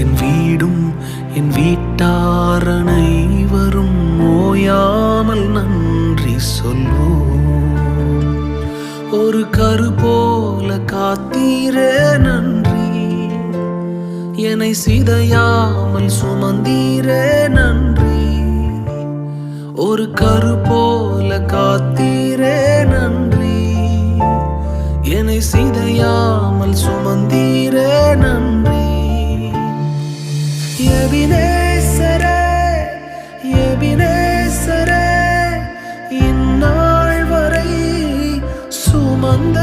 என் வீடும் என் வீட்டார் அனைவரும் ஓயாமல் நன்றி சொல்வோம். ஒரு கரு போல காத்தீரே நன்றி, என்னை சிதையாமல் சுமந்தீரே நன்றி. ஒரு கரு போல காத்தீரே நன்றி, என்னை சிதையாமல் சுமந்தீரே நன்றி. எபினேசரே எபினேசரே, இந்நாள் வரை சுமந்த